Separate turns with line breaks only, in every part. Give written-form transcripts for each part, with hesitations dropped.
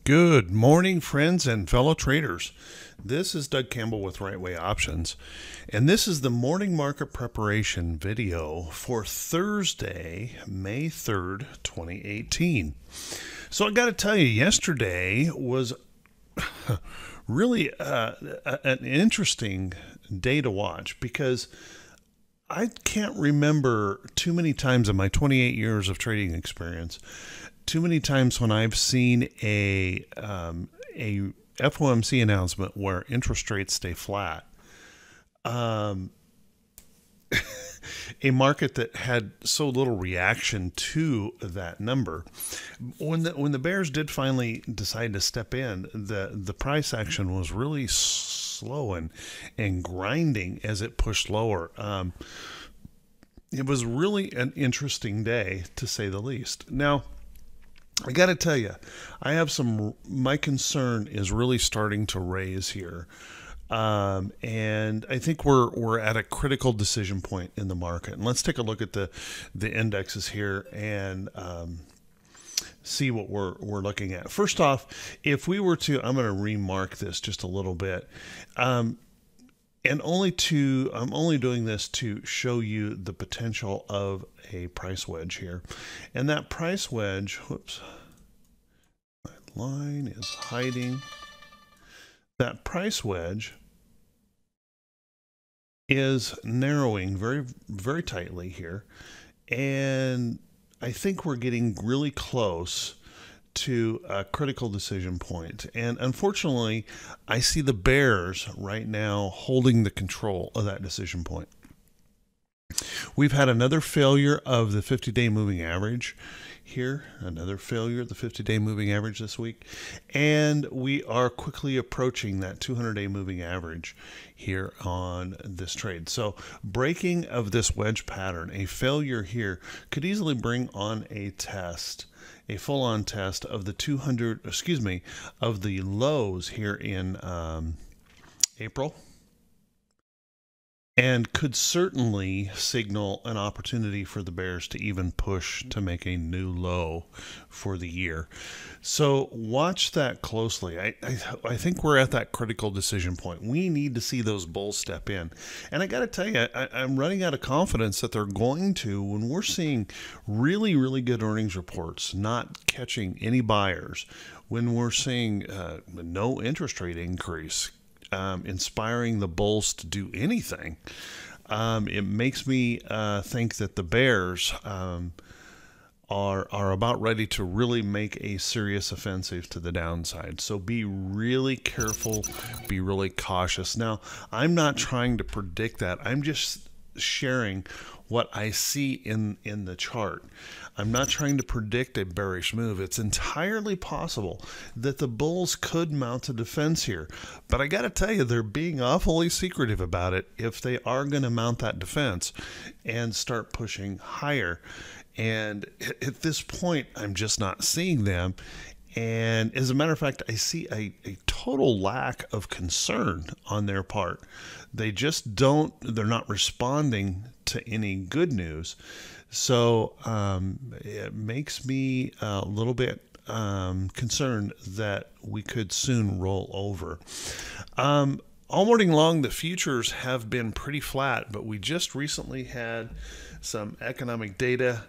Good morning, friends and fellow traders. This is Doug Campbell with Right Way Options, and this is the morning market preparation video for Thursday, May 3rd, 2018. So I got to tell you, yesterday was really an interesting day to watch because I can't remember too many times in my 28 years of trading experience, too many times when I've seen a FOMC announcement where interest rates stay flat. A market that had so little reaction to that number. When the bears did finally decide to step in, the price action was really slow and grinding as it pushed lower. It was really an interesting day, to say the least. Now, I got to tell you, my concern is really starting to raise here. And I think we're at a critical decision point in the market. And let's take a look at the indexes here and see what we're looking at. First off, if we were to, I'm going to remark this just a little bit. I'm only doing this to show you the potential of a price wedge here. And that price wedge, whoops, my line is hiding. That price wedge is narrowing very, very tightly here. And I think we're getting really close to a critical decision point. And unfortunately, I see the bears right now holding the control of that decision point. We've had another failure of the 50-day moving average here, another failure of the 50-day moving average this week, and we are quickly approaching that 200-day moving average here on this trade. So breaking of this wedge pattern, a failure here could easily bring on a test, a full-on test of the of the lows here in April, and could certainly signal an opportunity for the bears to even push to make a new low for the year. So watch that closely. I think we're at that critical decision point. We need to see those bulls step in. And I got to tell you, I'm running out of confidence that they're going to, when we're seeing really, really good earnings reports, not catching any buyers, when we're seeing no interest rate increase, inspiring the bulls to do anything. It makes me think that the bears are about ready to really make a serious offensive to the downside. So be really careful, be really cautious. Now, I'm not trying to predict that. I'm just sharing what I see in the chart. I'm not trying to predict a bearish move. It's entirely possible that the bulls could mount a defense here. But I got to tell you, they're being awfully secretive about it if they are going to mount that defense and start pushing higher. And at this point, I'm just not seeing them. And as a matter of fact, I see a total lack of concern on their part. They're not responding to any good news. So it makes me a little bit concerned that we could soon roll over. All morning long, the futures have been pretty flat, but we just recently had some economic data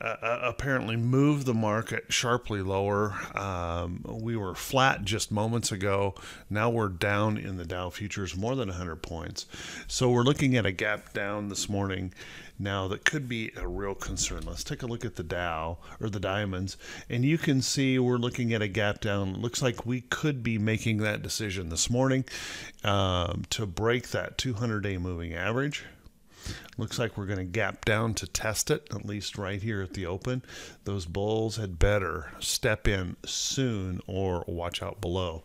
apparently moved the market sharply lower. We were flat just moments ago. Now we're down in the Dow futures more than 100 points. So we're looking at a gap down this morning now that could be a real concern. Let's take a look at the Dow, or the diamonds, and you can see we're looking at a gap down. It looks like we could be making that decision this morning to break that 200-day moving average. Looks like we're going to gap down to test it, at least right here at the open. Those bulls had better step in soon or watch out below.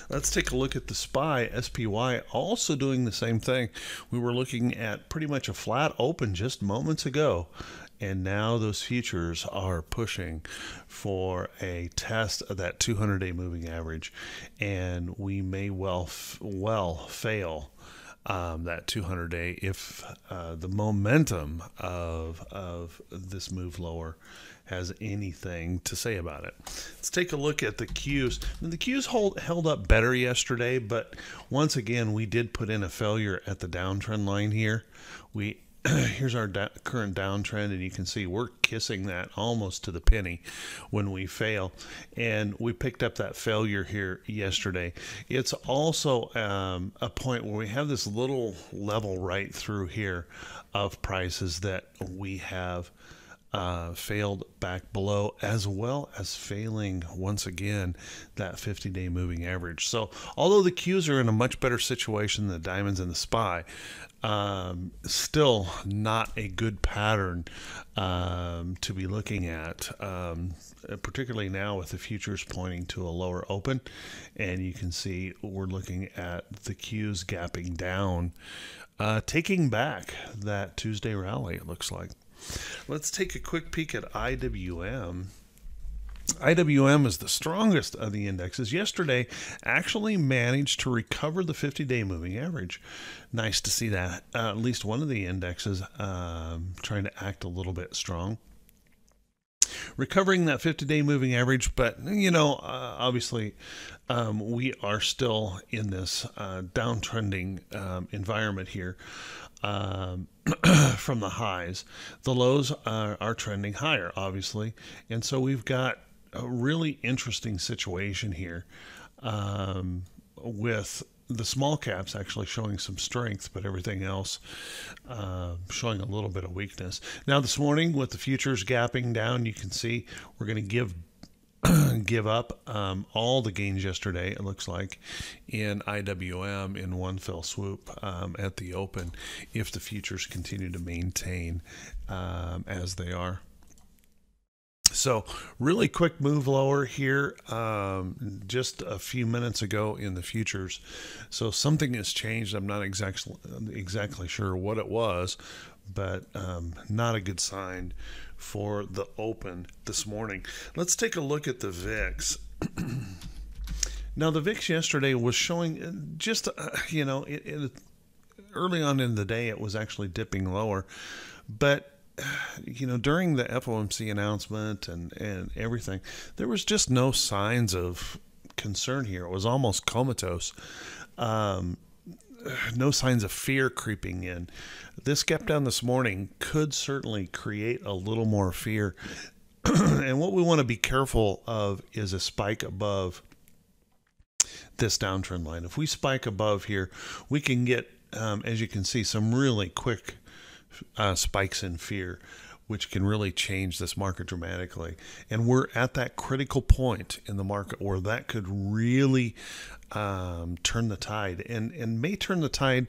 Let's take a look at the SPY, also doing the same thing. We were looking at pretty much a flat open just moments ago, and now those futures are pushing for a test of that 200-day moving average, and we may well fail that 200-day if the momentum of this move lower has anything to say about it. Let's take a look at the Qs. The Qs held up better yesterday, but once again, we did put in a failure at the downtrend line here. Here's our current downtrend, and you can see we're kissing that almost to the penny when we fail, and we picked up that failure here yesterday. It's also a point where we have this little level right through here of prices that we have failed back below, as well as failing once again that 50-day moving average. So although the Qs are in a much better situation than the diamonds and the SPY, still not a good pattern to be looking at, particularly now with the futures pointing to a lower open, and you can see we're looking at the Qs gapping down, taking back that Tuesday rally, it looks like. Let's take a quick peek at IWM. IWM is the strongest of the indexes. Yesterday, actually managed to recover the 50-day moving average. Nice to see that. At least one of the indexes trying to act a little bit strong. Recovering that 50-day moving average, but, you know, obviously we are still in this downtrending environment here. From the highs. The lows are trending higher, obviously, and so we've got a really interesting situation here with the small caps actually showing some strength, but everything else showing a little bit of weakness. Now this morning with the futures gapping down, you can see we're going to give up all the gains yesterday, it looks like, in IWM in one fell swoop at the open if the futures continue to maintain as they are. So really quick move lower here just a few minutes ago in the futures. So something has changed. I'm not exactly sure what it was, but not a good sign for the open this morning. Let's take a look at the VIX. Now the VIX yesterday was showing just early on in the day it was actually dipping lower, but during the FOMC announcement and everything, there was just no signs of concern here. It was almost comatose. No signs of fear creeping in. This gap down this morning could certainly create a little more fear. And what we want to be careful of is a spike above this downtrend line. If we spike above here, we can get, as you can see, some really quick spikes in fear, which can really change this market dramatically. And we're at that critical point in the market where that could really turn the tide, and may turn the tide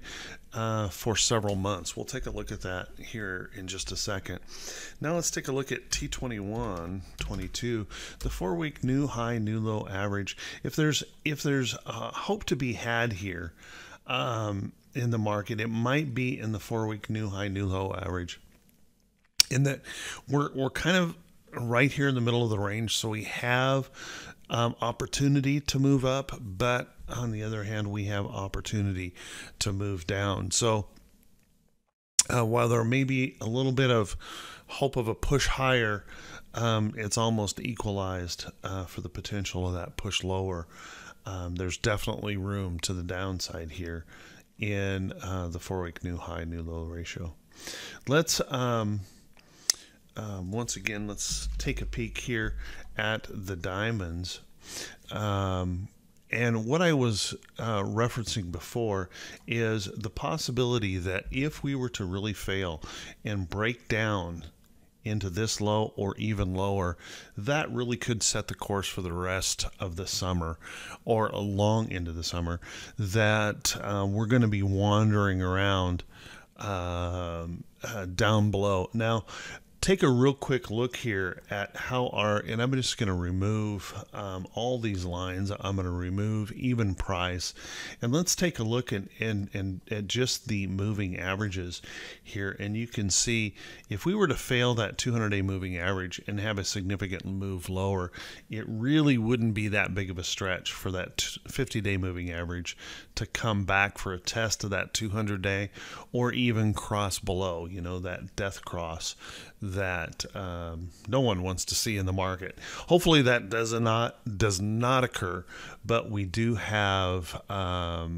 for several months. We'll take a look at that here in just a second. Now let's take a look at T21.22, the 4-week new high, new low average. If there's hope to be had here in the market, it might be in the 4-week new high, new low average. In that we're kind of right here in the middle of the range, so we have opportunity to move up, but on the other hand, we have opportunity to move down. So while there may be a little bit of hope of a push higher, it's almost equalized for the potential of that push lower. There's definitely room to the downside here in the 4-week new high, new low ratio. Let's once again, let's take a peek here at the diamonds. And what I was referencing before is the possibility that if we were to really fail and break down into this low or even lower, that really could set the course for the rest of the summer or long into the summer, that we're going to be wandering around down below. Now, take a real quick look here at how and I'm just going to remove all these lines. I'm going to remove even price, and let's take a look at just the moving averages here. And you can see if we were to fail that 200-day moving average and have a significant move lower, it really wouldn't be that big of a stretch for that 50-day moving average to come back for a test of that 200-day or even cross below, that death cross that no one wants to see in the market. Hopefully that does not occur, but we do have a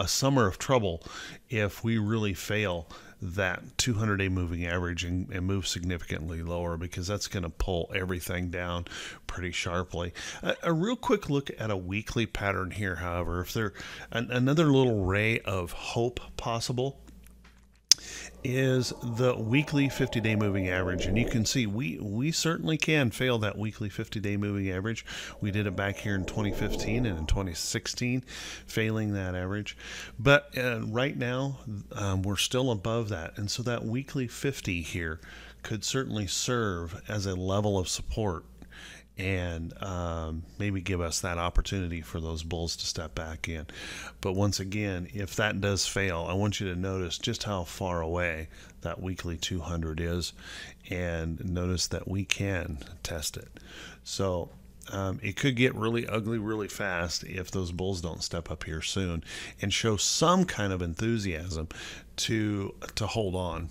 summer of trouble if we really fail that 200-day moving average and move significantly lower, because that's going to pull everything down pretty sharply. A real quick look at a weekly pattern here, however, if there another little ray of hope possible is the weekly 50-day moving average. And you can see we certainly can fail that weekly 50-day moving average. We did it back here in 2015 and in 2016, failing that average. But right now, we're still above that. And so that weekly 50 here could certainly serve as a level of support and maybe give us that opportunity for those bulls to step back in. But once again, if that does fail, I want you to notice just how far away that weekly 200 is, and notice that we can test it. So it could get really ugly really fast if those bulls don't step up here soon and show some kind of enthusiasm to hold on.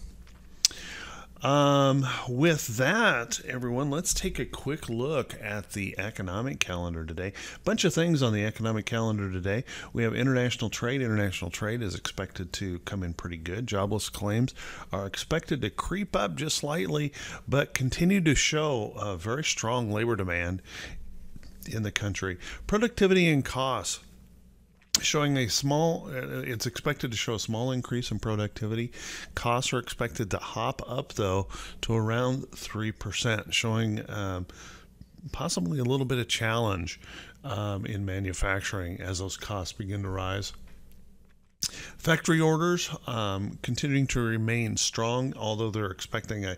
With that, everyone, let's take a quick look at the economic calendar today. Bunch of things on the economic calendar today. We have international trade. International trade is expected to come in pretty good. Jobless claims are expected to creep up just slightly, but continue to show a very strong labor demand in the country. Productivity and costs showing it's expected to show a small increase in productivity. Costs are expected to hop up, though, to around 3%, showing possibly a little bit of challenge in manufacturing as those costs begin to rise. Factory orders continuing to remain strong, although they're expecting a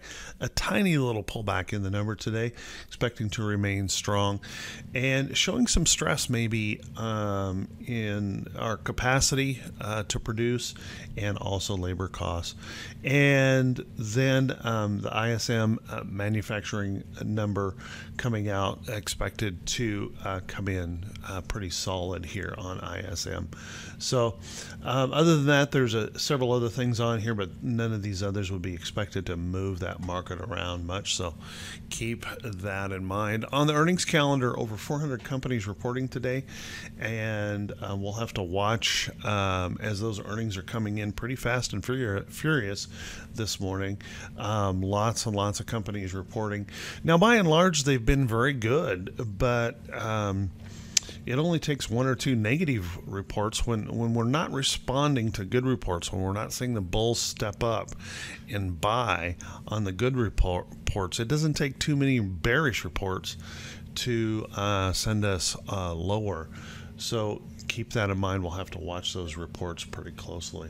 tiny little pullback in the number today, expecting to remain strong, and showing some stress maybe in our capacity to produce and also labor costs. And then the ISM manufacturing number coming out, expected to come in pretty solid here on ISM. So other than that, there's several other things on here, but none of these others would be expected to move that market around much. So keep that in mind. On the earnings calendar, over 400 companies reporting today, and we'll have to watch as those earnings are coming in pretty fast and furious this morning. Lots and lots of companies reporting. Now, by and large, they've been very good, but it only takes one or two negative reports when we're not responding to good reports, when we're not seeing the bulls step up and buy on the good reports. It doesn't take too many bearish reports to send us lower. So keep that in mind. We'll have to watch those reports pretty closely.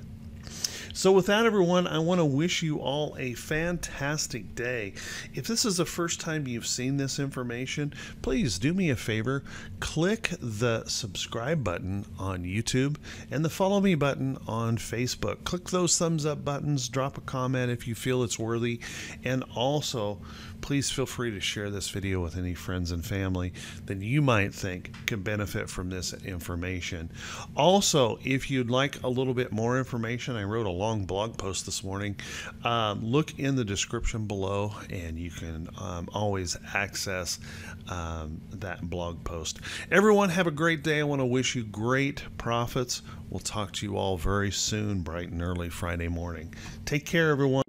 So with that, everyone, I want to wish you all a fantastic day. If this is the first time you've seen this information, please do me a favor. Click the subscribe button on YouTube and the follow me button on Facebook. Click those thumbs up buttons. Drop a comment if you feel it's worthy. And also, please feel free to share this video with any friends and family that you might think could benefit from this information. Also, if you'd like a little bit more information, I wrote a long blog post this morning. Look in the description below, and you can always access that blog post. Everyone, have a great day. I want to wish you great profits. We'll talk to you all very soon, bright and early Friday morning. Take care, everyone.